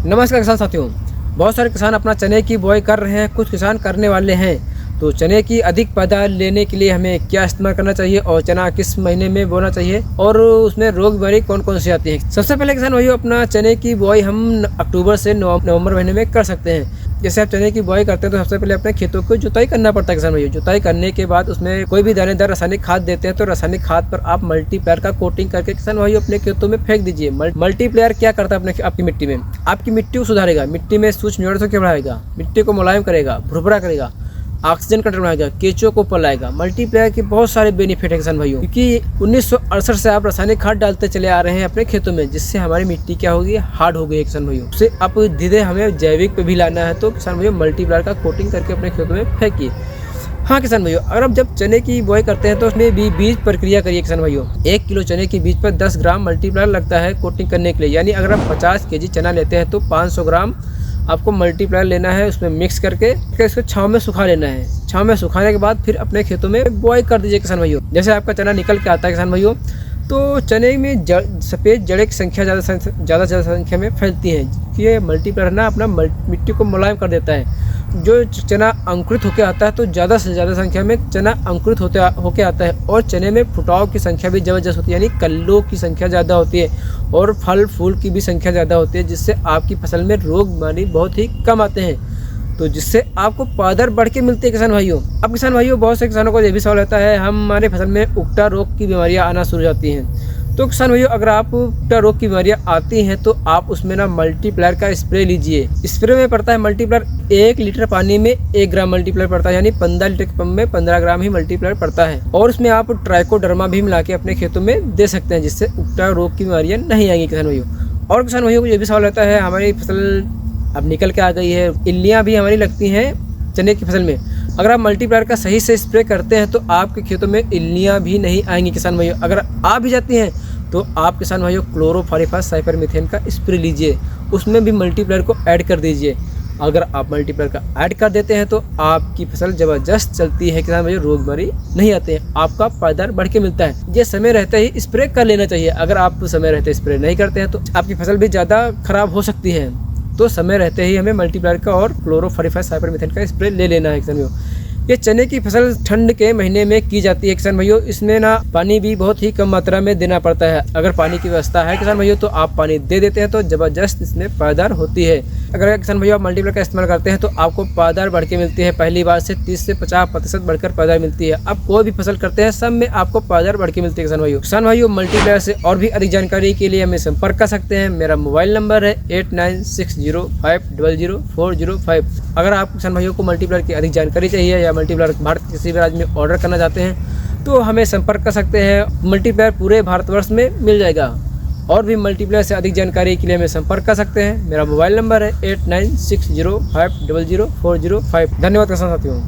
नमस्कार किसान साथियों। बहुत सारे किसान अपना चने की बुआई कर रहे हैं, कुछ किसान करने वाले हैं। तो चने की अधिक पैदावार लेने के लिए हमें क्या इस्तेमाल करना चाहिए और चना किस महीने में बोना चाहिए और उसमें रोग बीमारी कौन कौन सी आती है। सबसे पहले किसान भाइयों, अपना चने की बुआई हम अक्टूबर से नवंबर महीने में कर सकते हैं। जैसे आप चने की बुआई करते हैं तो सबसे पहले अपने खेतों को जुताई करना पड़ता है किसान भाइयों। जुताई करने के बाद उसमें कोई भी दानेदार रासायनिक खाद देते हैं तो रासायनिक खाद पर आप मल्टीप्लायर का कोटिंग करके किसान भाइयों अपने खेतों में फेंक दीजिए। मल्टीप्लायर क्या करता है आपकी मिट्टी में? आपकी मिट्टी को सुधारेगा, मिट्टी में सूक्ष्म जीवाणुओं को बढ़ाएगा, मिट्टी को मुलायम करेगा, भुरभुरा करेगा, ऑक्सीजन कंटेंट बढ़ाएगा, केंचुओं को ऊपर लाएगा। मल्टीप्लायर के बहुत सारे बेनिफिट है किसान भाइयों, क्योंकि 1968 से आप रासायनिक खाद डालते चले आ रहे हैं अपने खेतों में, जिससे हमारी मिट्टी क्या होगी, हार्ड हो गई है किसान भाइयों। उससे अब धीरे हमें जैविक पे भी लाना है तो किसान भाइयों मल्टीप्लायर का कोटिंग करके अपने खेतों में फेंकिए। हाँ किसान भाइयों, अगर आप जब चने की बुआई करते हैं तो उसमें भी बीज प्रक्रिया करिए किसान भाइयों। 1 किलो चने के बीज पर 10 ग्राम मल्टीप्लायर लगता है कोटिंग करने के लिए। यानी अगर आप 50 केजी चना लेते हैं तो 500 ग्राम आपको मल्टीप्लायर लेना है, उसमें मिक्स करके इसको छांव में सुखा लेना है। छांव में सुखाने के बाद फिर अपने खेतों में बुआई कर दीजिए किसान भाइयों। जैसे आपका चना निकल के आता है किसान भाइयों, तो चने में सफ़ेद जड़ें की संख्या ज़्यादा संख्या में फैलती हैं कि ये मल्टीप्लायर ना अपना मिट्टी को मुलायम कर देता है। जो चना अंकुरित होकर आता है तो ज़्यादा से ज़्यादा संख्या में चना अंकुरित होकर आता है और चने में फुटाव की संख्या भी ज़बरदस्त होती है, यानी कल्लों की संख्या ज़्यादा होती है और फल फूल की भी संख्या ज़्यादा होती है, जिससे आपकी फसल में रोग बीमारी बहुत ही कम आते हैं। तो जिससे आपको पैदावार बढ़ के मिलती है किसान भाइयों। अब किसान भाइयों, बहुत से किसानों को ये भी सवाल रहता है, हमारे फसल में उकटा रोग की बीमारियां आना शुरू हो जाती हैं। तो किसान भाइयों, अगर आप उकटा रोग की बीमारियां आती हैं तो आप उसमें ना मल्टीप्लायर का स्प्रे लीजिए। स्प्रे में पड़ता है मल्टीप्लायर 1 लीटर पानी में 1 ग्राम मल्टीप्लायर पड़ता है, यानी 15 लीटर के पंप में 15 ग्राम ही मल्टीप्लायर पड़ता है। और उसमें आप ट्राइकोडर्मा भी मिला के अपने खेतों में दे सकते हैं, जिससे उकटा रोग की बीमारियाँ नहीं आएंगी किसान भाइयों। और किसान भाइयों को ये भी सवाल रहता है, हमारी फसल अब निकल के आ गई है, इल्लियाँ भी हमारी लगती हैं चने की फसल में। अगर आप मल्टीप्लायर का सही से स्प्रे करते हैं तो आपके खेतों में इल्लियाँ भी नहीं आएंगी किसान भाइयों। अगर आ भी जाती हैं तो आप किसान भाइयों क्लोरोफाइरिफास साइपरमेथ्रिन का स्प्रे लीजिए, उसमें भी मल्टीप्लायर को ऐड कर दीजिए। अगर आप मल्टीप्लायर का ऐड कर देते हैं तो आपकी फसल ज़बरदस्त चलती है किसान भाइयों, रोग बीमारी नहीं आते हैं, आपका पैदावार बढ़ के मिलता है। ये समय रहते ही स्प्रे कर लेना चाहिए। अगर आप समय रहते स्प्रे नहीं करते हैं तो आपकी फसल भी ज़्यादा खराब हो सकती है। तो समय रहते ही हमें मल्टीप्लायर का और क्लोरोफाइरिफास साइपरमेथ्रिन का स्प्रे ले लेना है किसान भाइयों। ये चने की फसल ठंड के महीने में की जाती है किसान भाइयों। इसमें ना पानी भी बहुत ही कम मात्रा में देना पड़ता है। अगर पानी की व्यवस्था है किसान भाइयों तो आप पानी दे देते हैं तो ज़बरदस्त इसमें पैदावार होती है। अगर किसान भाइयों आप मल्टीप्लायर का इस्तेमाल करते हैं तो आपको पैदावार बढ़ के मिलती है। पहली बार से 30 से 50% बढ़कर पैदावार मिलती है। आप कोई भी फसल करते हैं सब में आपको पैदावार बढ़ के मिलती है किसान भाइयों। किसान भाइयों, मल्टीप्लायर से और भी अधिक जानकारी के लिए हमें संपर्क कर सकते हैं। मेरा मोबाइल नंबर है 8960500405। अगर आप किसान भाइयों को मल्टीप्लायर की अधिक जानकारी चाहिए या मल्टीप्लायर भारत के किसी भी राज्य में ऑर्डर करना चाहते हैं तो हमें संपर्क कर सकते हैं। मल्टीप्लायर पूरे भारतवर्ष में मिल जाएगा। और भी मल्टीप्लायर से अधिक जानकारी के लिए हमें संपर्क कर सकते हैं। मेरा मोबाइल नंबर है 8960500405। धन्यवाद किसान साथियों।